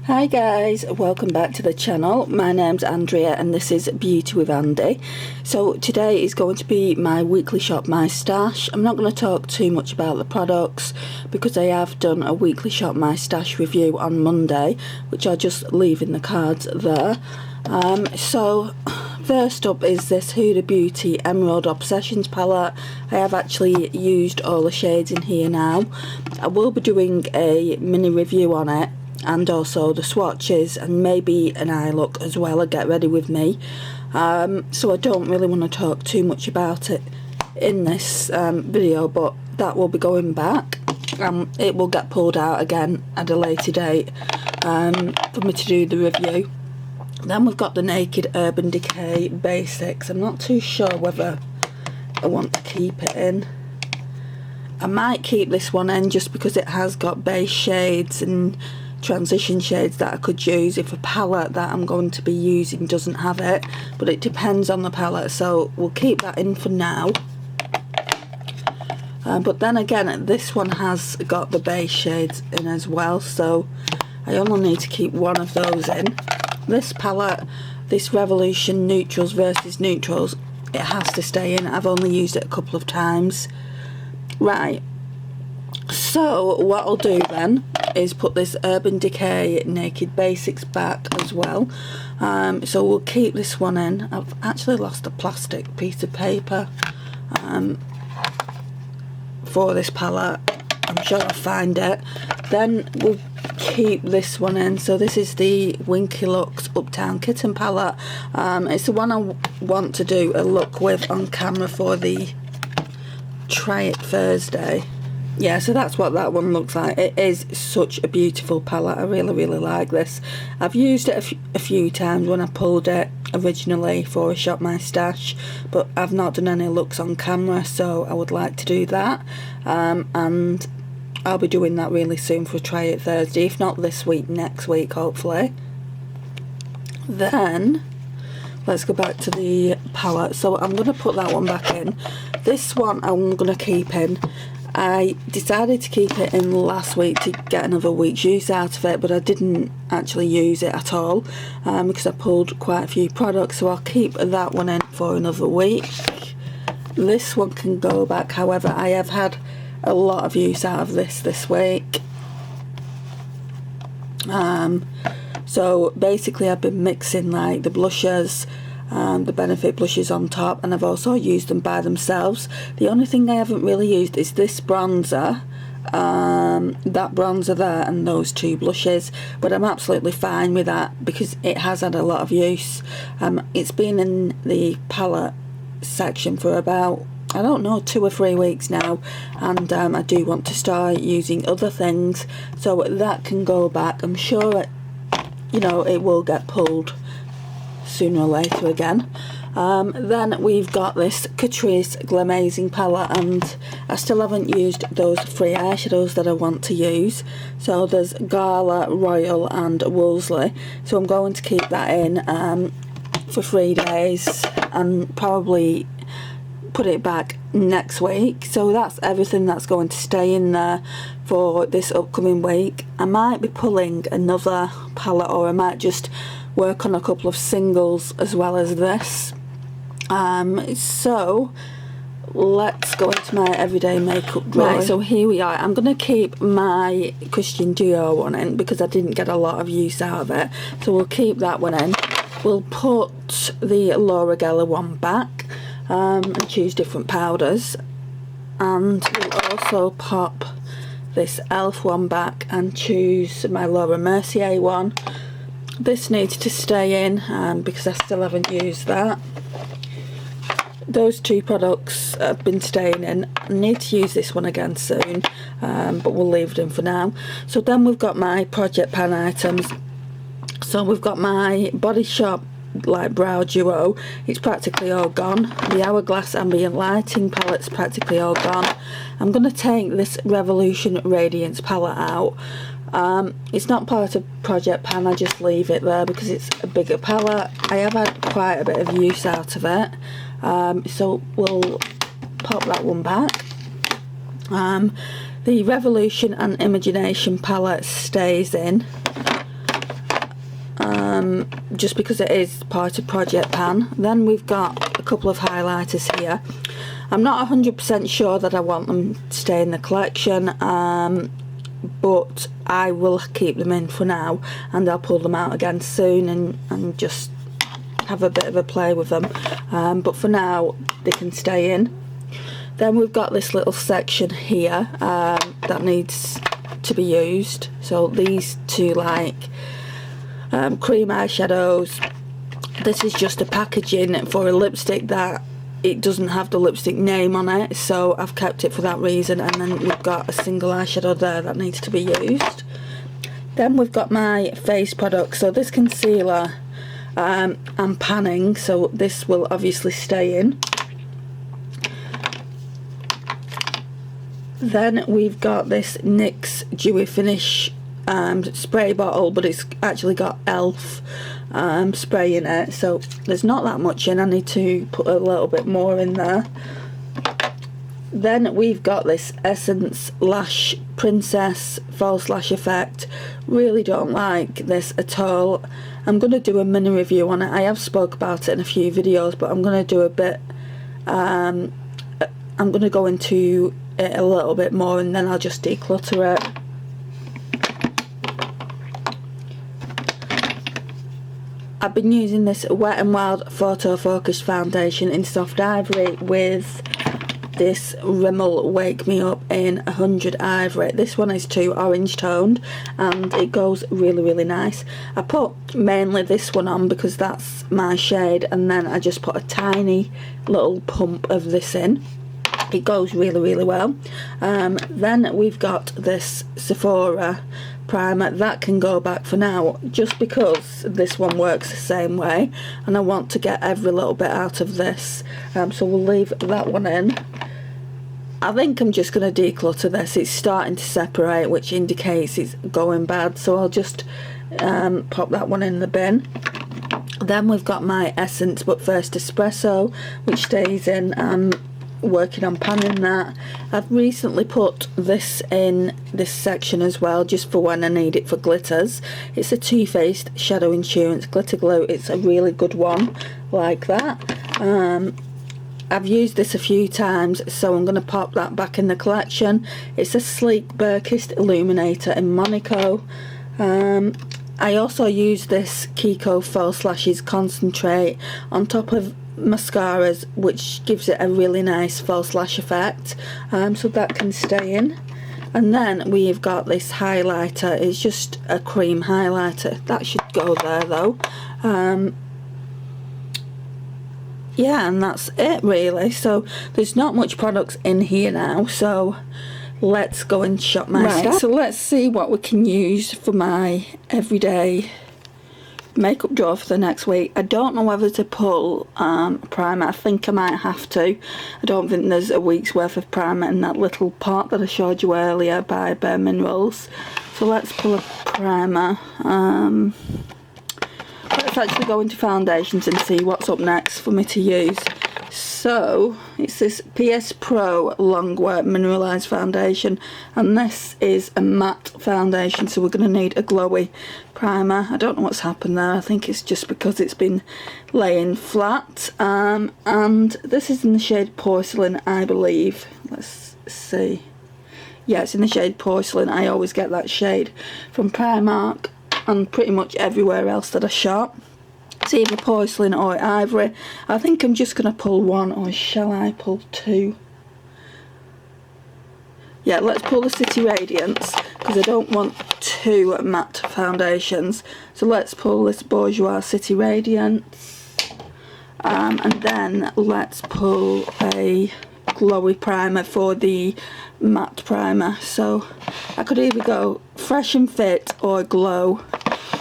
Hi guys, welcome back to the channel. My name's Andrea and this is Beauty with Andy. So today is going to be my weekly Shop My Stash. I'm not going to talk too much about the products because I have done a weekly Shop My Stash review on Monday, which I'll just leave in the cards there. So first up is this Huda Beauty Emerald Obsessions palette. I have actually used all the shades in here now. I will be doing a mini review on it, and also the swatches and maybe an eye look as well, a get ready with me. So I don't really want to talk too much about it in this video, but that will be going back. It will get pulled out again at a later date for me to do the review. Then we've got the Naked Urban Decay Basics. I'm not too sure whether I want to keep it in. I might keep this one in just because it has got base shades and transition shades that I could use if a palette that I'm going to be using doesn't have it, but it depends on the palette, so we'll keep that in for now. But then again, this one has got the base shades in as well, so I only need to keep one of those in. This palette, this Revolution Neutrals versus Neutrals, it has to stay in. I've only used it a couple of times. Right, so what I'll do then is put this Urban Decay Naked Basics back as well. So we'll keep this one in. I've actually lost a plastic piece of paper for this palette. I'm sure I'll find it. Then we'll keep this one in. So this is the Winky Looks Uptown Kitten palette. It's the one I want to do a look with on camera for the Try It Thursday. Yeah, so that's what that one looks like. It is such a beautiful palette. I really like this. I've used it a few times when I pulled it originally for a Shop My Stash, but I've not done any looks on camera, so I would like to do that. And I'll be doing that really soon for Try It Thursday, if not this week, next week hopefully. Then let's go back to the palette. So I'm going to put that one back in. This one I'm going to keep in. I decided to keep it in last week to get another week's use out of it, but I didn't actually use it at all because I pulled quite a few products, so I'll keep that one in for another week. This one can go back, however I have had a lot of use out of this week. So basically I've been mixing like the blushes, the Benefit blushes on top, and I've also used them by themselves. The only thing I haven't really used is this bronzer, that bronzer there, and those two blushes, but I'm absolutely fine with that because it has had a lot of use. It's been in the palette section for about, I don't know, 2 or 3 weeks now, and I do want to start using other things, so that can go back. I'm sure it will get pulled sooner or later again. Then we've got this Catrice Glamazing palette, and I still haven't used those 3 eyeshadows that I want to use. So there's Gala, Royal and Wolseley, so I'm going to keep that in for 3 days and probably put it back next week. So that's everything that's going to stay in there for this upcoming week. I might be pulling another palette, or I might just work on a couple of singles as well as this. So let's go into my everyday makeup drawer. Right, so here we are. I'm going to keep my Christian Dior one in because I didn't get a lot of use out of it, so we'll keep that one in. We'll put the Laura Geller one back and choose different powders, and we'll also pop this e.l.f. one back and choose my Laura Mercier one. This needs to stay in because I still haven't used that. Those 2 products have been staying in. I need to use this one again soon, but we'll leave them for now. So then we've got my Project Pan items. So we've got my Body Shop Light Brow Duo. It's practically all gone. The Hourglass Ambient Lighting palette's practically all gone. I'm going to take this Revolution Radiance palette out. It's not part of Project Pan, I just leave it there because it's a bigger palette. I have had quite a bit of use out of it, so we'll pop that one back. The Revolution and Imagination palette stays in. just because it is part of Project Pan. Then we've got a couple of highlighters here. I'm not 100% sure that I want them to stay in the collection, but I will keep them in for now, and I'll pull them out again soon and just have a bit of a play with them, but for now they can stay in. Then we've got this little section here that needs to be used. So these two, like cream eyeshadows. This is just a packaging for a lipstick that it doesn't have the lipstick name on it, so I've kept it for that reason. And then we've got a single eyeshadow there that needs to be used. Then we've got my face product. So this concealer, I'm panning, so this will obviously stay in. Then we've got this NYX Dewy Finish spray bottle, but it's actually got e.l.f. Spray in it, so there's not that much in. I need to put a little bit more in there. Then we've got this Essence Lash Princess False Lash Effect. Really don't like this at all. I'm going to do a mini review on it. I have spoke about it in a few videos, but I'm going to do a bit, I'm going to go into it a little bit more, and then I'll just declutter it. I've been using this Wet n Wild Photo Focus foundation in Soft Ivory with this Rimmel Wake Me Up in 100 Ivory. This one is too orange toned and it goes really nice. I put mainly this one on because that's my shade, and then I just put a tiny little pump of this in. It goes really well. Then we've got this Sephora primer that can go back for now, just because this one works the same way and I want to get every little bit out of this, so we'll leave that one in. I think I'm just going to declutter this. It's starting to separate, which indicates it's going bad, so I'll just pop that one in the bin. Then we've got my Essence But First Espresso, which stays in. Working on panning that. I've recently put this in this section as well, just for when I need it for glitters. It's a Too Faced Shadow Insurance Glitter Glue. It's a really good one, like that. I've used this a few times, so I'm going to pop that back in the collection. It's a Sleek Berkist Illuminator in Monaco. I also use this Kiko False Lashes Concentrate on top of mascaras, which gives it a really nice false lash effect, so that can stay in. And then we've got this highlighter. It's just a cream highlighter. That should go there though. Yeah, and that's it really. So there's not much products in here now, so let's go and shop my stuff. So let's see what we can use for my everyday makeup drawer for the next week. I don't know whether to pull primer. I think I might have to. I don't think there's a week's worth of primer in that little pot that I showed you earlier by Bare Minerals. So let's pull a primer. Let's actually go into foundations and see what's up next for me to use. So it's this PS Pro Longwear Mineralized Foundation, and this is a matte foundation, so we're going to need a glowy primer. I don't know what's happened there. I think it's just because it's been laying flat. And this is in the shade Porcelain, I believe. Let's see. Yeah, it's in the shade Porcelain. I always get that shade from Primark and pretty much everywhere else that I shop. It's either Porcelain or Ivory. I think I'm just going to pull one, or shall I pull two? Yeah, let's pull the City Radiance, because I don't want two matte foundations. So let's pull this Bourjois City Radiance. And then let's pull a glowy primer for the matte primer. So I could either go Fresh and Fit or Glow,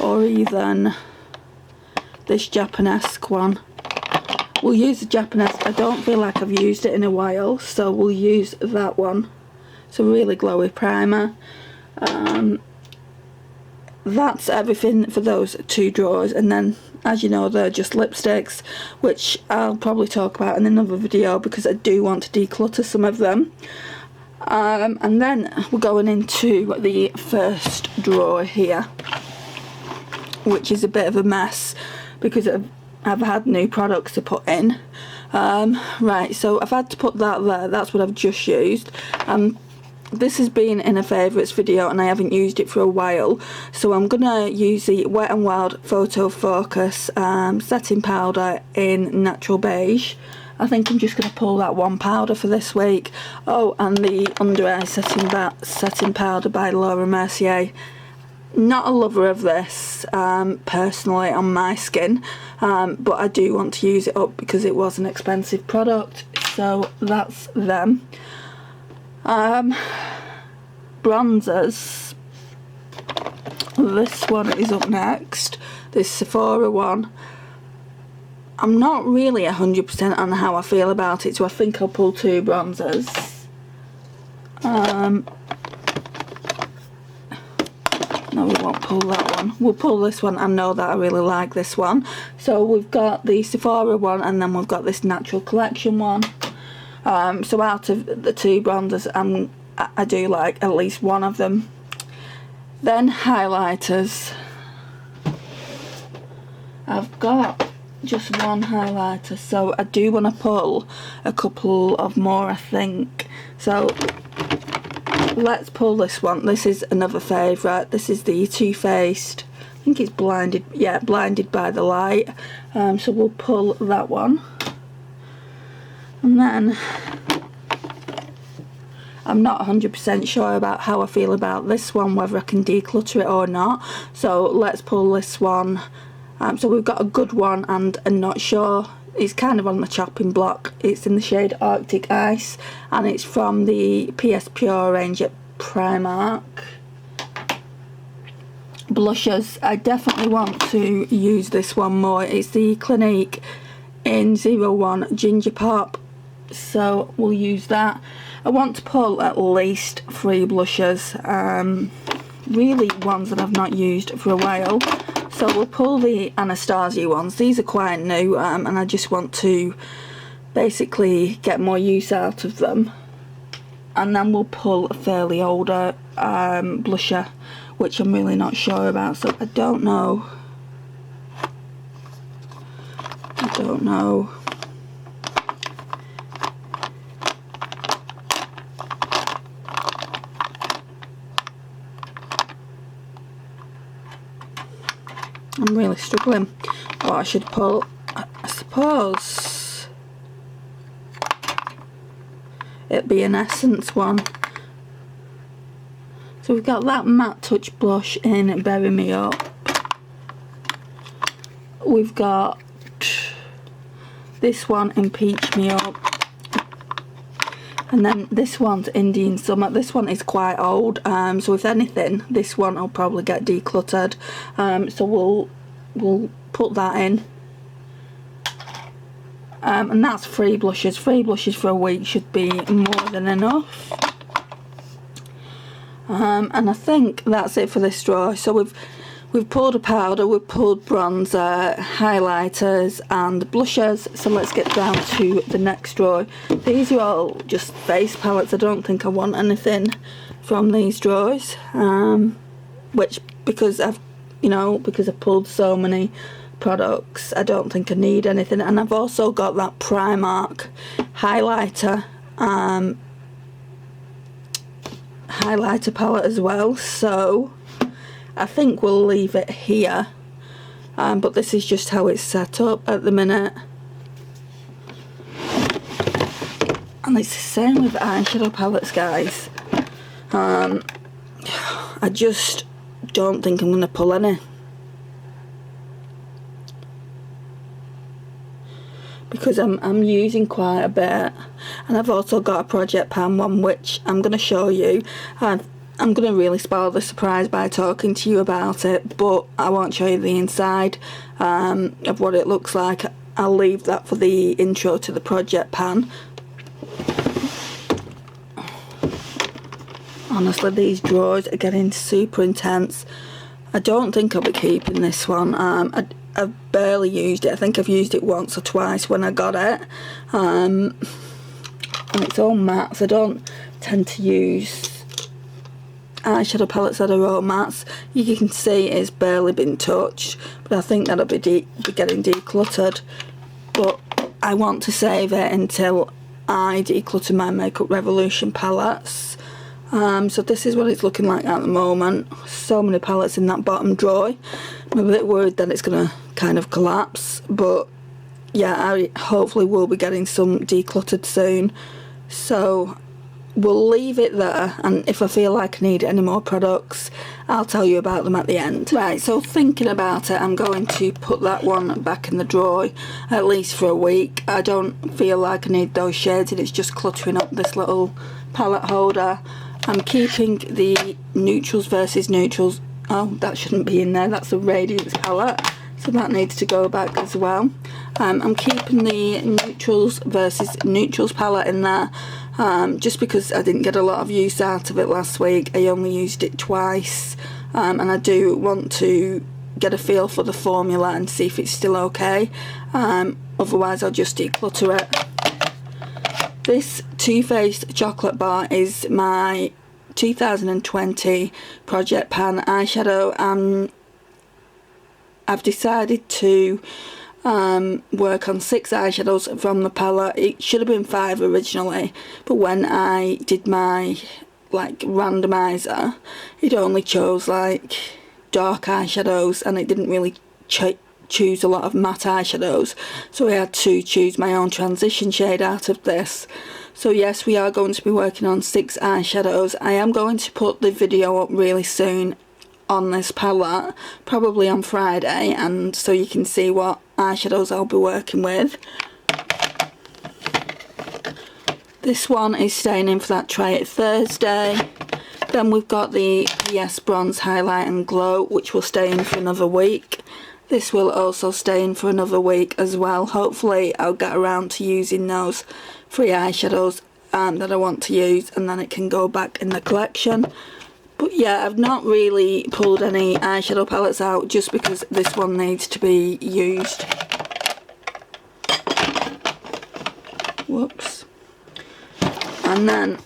or even this Japanesque one. We'll use the Japanesque. I don't feel like I've used it in a while, so we'll use that one. It's a really glowy primer. That's everything for those two drawers, and then as you know, they're just lipsticks, which I'll probably talk about in another video because I do want to declutter some of them. And then we're going into the first drawer here. which is a bit of a mess because I've had new products to put in. Right, so I've had to put that there. That's what I've just used. This has been in a favourites video and I haven't used it for a while, so I'm gonna use the Wet n Wild Photo Focus setting powder in Natural Beige. I think I'm just gonna pull that one powder for this week. Oh, and the Under Eye setting powder by Laura Mercier. Not a lover of this personally on my skin, but I do want to use it up because it was an expensive product, so that's them. Bronzers, this one is up next, this Sephora one. I'm not really 100% on how I feel about it, so I think I'll pull two bronzers. No, we won't pull that one. We'll pull this one. I know that I really like this one. So we've got the Sephora one and then we've got this Natural Collection one. So out of the two bronzers, I do like at least one of them. Then highlighters. I've got just one highlighter, so I do want to pull a couple of more, I think. So let's pull this one. This is another favourite. This is the Too Faced. I think it's Blinded. Yeah, Blinded by the Light. So we'll pull that one. And then I'm not 100% sure about how I feel about this one, whether I can declutter it or not. So let's pull this one. So we've got a good one and a not sure. It's kind of on the chopping block. It's in the shade Arctic Ice and it's from the PS Pure range at Primark. Blushes, I definitely want to use this one more. It's the Clinique in 01 Ginger Pop, so we'll use that. I want to pull at least 3 blushes, really ones that I've not used for a while. So we'll pull the Anastasia ones. These are quite new and I just want to basically get more use out of them. And then we'll pull a fairly older blusher, which I'm really not sure about, so I don't know. I'm really struggling. What I should pull, I suppose it'd be an Essence one. So we've got that Matte Touch blush in Bury Me Up. We've got this one in Peach Me Up. And then this one's Indian Summer. This one is quite old, so if anything, this one will probably get decluttered. So we'll put that in. And that's 3 blushes. 3 blushes for a week should be more than enough. And I think that's it for this drawer. So we've pulled a powder, we've pulled bronzer, highlighters and blushers. So let's get down to the next drawer. These are all just face palettes. I don't think I want anything from these drawers, which because I've pulled so many products, I don't think I need anything. And I've also got that Primark highlighter palette as well, so I think we'll leave it here, but this is just how it's set up at the minute. And it's the same with eyeshadow palettes, guys. I just don't think I'm going to pull any, because I'm using quite a bit, and I've also got a Project Pan one which I'm going to show you. I'm going to really spoil the surprise by talking to you about it, but I won't show you the inside of what it looks like. I'll leave that for the intro to the Project Pan. Honestly, these drawers are getting super intense. I don't think I'll be keeping this one. I've barely used it. I think I've used it once or twice when I got it. And it's all matte, so I don't tend to use eyeshadow palettes that are all mattes. You can see it's barely been touched, but I think that'll be getting decluttered. But I want to save it until I declutter my Makeup Revolution palettes. So this is what it's looking like at the moment. So many palettes in that bottom drawer. I'm a bit worried that it's going to kind of collapse, but yeah, I hopefully will be getting some decluttered soon. So we'll leave it there, and if I feel like I need any more products, I'll tell you about them at the end. Right, so thinking about it, I'm going to put that one back in the drawer, at least for a week. I don't feel like I need those shades, and it's just cluttering up this little palette holder. I'm keeping the Neutrals versus Neutrals. Oh, that shouldn't be in there, that's the Radiance palette, so that needs to go back as well. I'm keeping the Neutrals versus Neutrals palette in there, just because I didn't get a lot of use out of it last week. I only used it twice, and I do want to get a feel for the formula and see if it's still okay. Otherwise I'll just declutter it. This Too Faced chocolate bar is my 2020 Project Pan eyeshadow. I've decided to work on 6 eyeshadows from the palette. It should have been 5 originally, but when I did my randomizer, it only chose like dark eyeshadows, and it didn't really choose a lot of matte eyeshadows, so I had to choose my own transition shade out of this. So yes, we are going to be working on 6 eyeshadows. I am going to put the video up really soon on this palette, probably on Friday, and so you can see what eyeshadows I'll be working with. This one is staying in for that Try It Thursday. Then we've got the PS Bronze Highlight and Glow, which will stay in for another week. This will also stay in for another week as well. Hopefully I'll get around to using those 3 eyeshadows that I want to use, and then it can go back in the collection. But yeah, I've not really pulled any eyeshadow palettes out just because this one needs to be used. Whoops. And then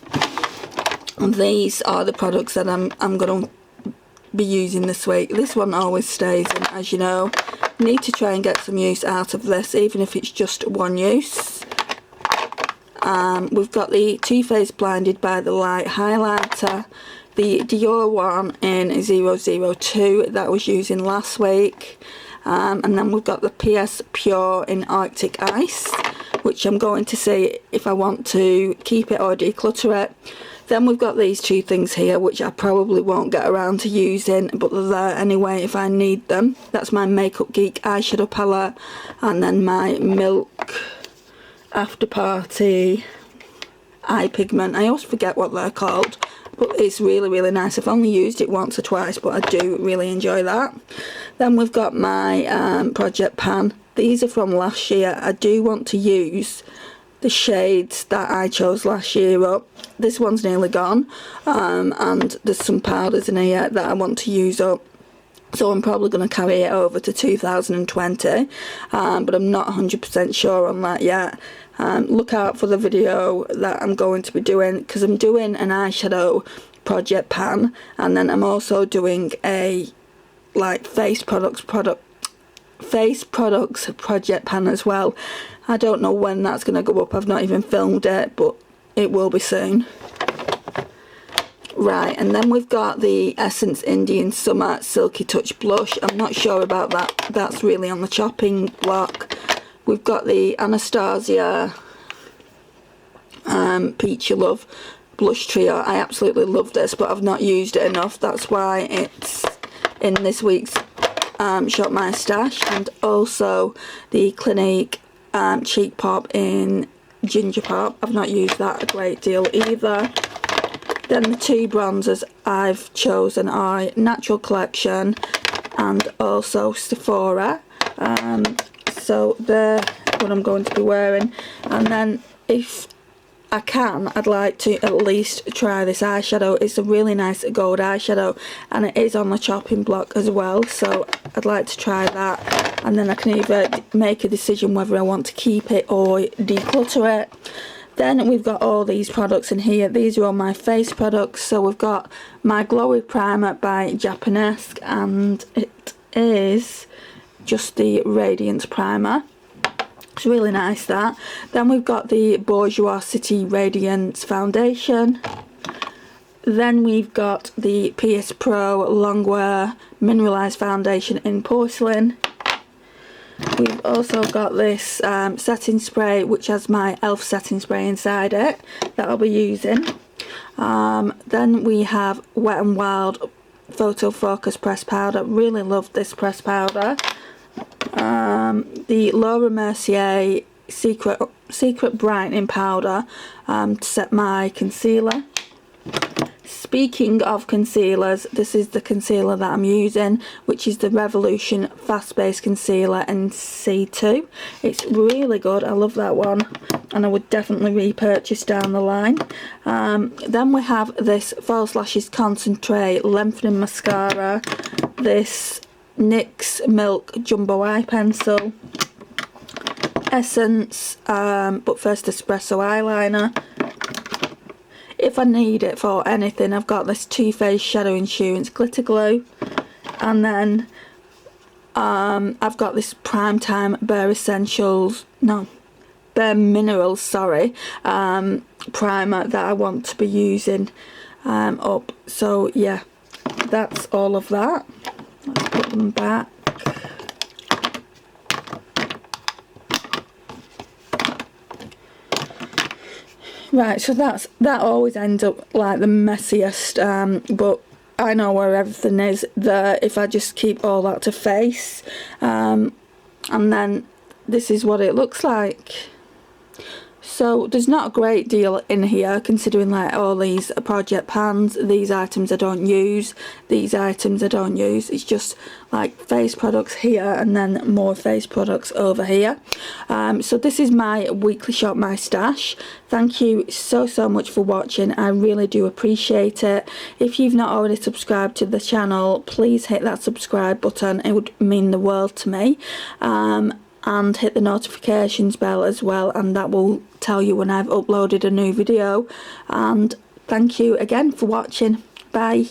these are the products that I'm going to be using this week. This one always stays in, as you know. Need to try and get some use out of this, even if it's just one use. We've got the Too Faced Blinded by the Light highlighter, the Dior one in 002 that I was using last week, and then we've got the PS Pure in Arctic Ice, which I'm going to see if I want to keep it or declutter it. Then we've got these 2 things here, which I probably won't get around to using, but they're there anyway if I need them. That's my Makeup Geek eyeshadow palette, and then my Milk After Party eye pigment. I always forget what they're called, but it's really, really nice. I've only used it once or twice, but I do really enjoy that. Then we've got my Project Pan. These are from last year. I do want to use the shades that I chose last year up. This one's nearly gone, and there's some powders in here that I want to use up, so I'm probably going to carry it over to 2020, but I'm not 100% sure on that yet. Look out for the video that I'm going to be doing, because I'm doing an eyeshadow Project Pan, and then I'm also doing a face products Project Pan as well. I don't know when that's going to go up. I've not even filmed it, but it will be soon. Right, and then we've got the Essence Indian Summer Silky Touch Blush. I'm not sure about that. That's really on the chopping block. We've got the Anastasia Peachy Love Blush Trio. I absolutely love this, but I've not used it enough. That's why it's in this week's Shop My Stash. And also the Clinique Cheek Pop in Ginger Pop. I've not used that a great deal either. Then the 2 bronzers I've chosen are Natural Collection and also Sephora. So they're what I'm going to be wearing. And then if I can, I'd like to at least try this eyeshadow. It's a really nice gold eyeshadow, and it is on the chopping block as well, so I'd like to try that, and then I can either make a decision whether I want to keep it or declutter it. Then we've got all these products in here. These are all my face products. So we've got my Glowy Primer by Japanesque, and it is just the Radiance Primer. It's really nice, that. Then we've got the Bourjois City Radiance Foundation. Then we've got the PS Pro Longwear Mineralised Foundation in Porcelain. We've also got this setting spray, which has my e.l.f. setting spray inside it, that I'll be using. Then we have Wet n Wild Photo Focus Press Powder. Really love this press powder. The Laura Mercier Secret Brightening Powder to set my concealer. Speaking of concealers, this is the concealer that I'm using, which is the Revolution Fast Base Concealer in C2. It's really good. I love that one, and I would definitely repurchase down the line. Then we have this False Lashes Concentrate Lengthening Mascara, this NYX Milk Jumbo Eye Pencil, Essence, but first Espresso Eyeliner. If I need it for anything, I've got this Too Faced Shadow Insurance Glitter Glue, and then I've got this Primetime Bare Minerals, sorry, primer that I want to be using up. So yeah, that's all of that. Let's put them back. Right, so that always ends up like the messiest, but I know where everything is there if I just keep all that to face, and then this is what it looks like. So there's not a great deal in here, considering like all these project pans. These items I don't use, these items I don't use. It's just like face products here and then more face products over here. So this is my weekly shop, my stash. Thank you so much for watching. I really do appreciate it. If you've not already subscribed to the channel, please hit that subscribe button. It would mean the world to me. And hit the notifications bell as well, and that will tell you when I've uploaded a new video. And thank you again for watching. Bye.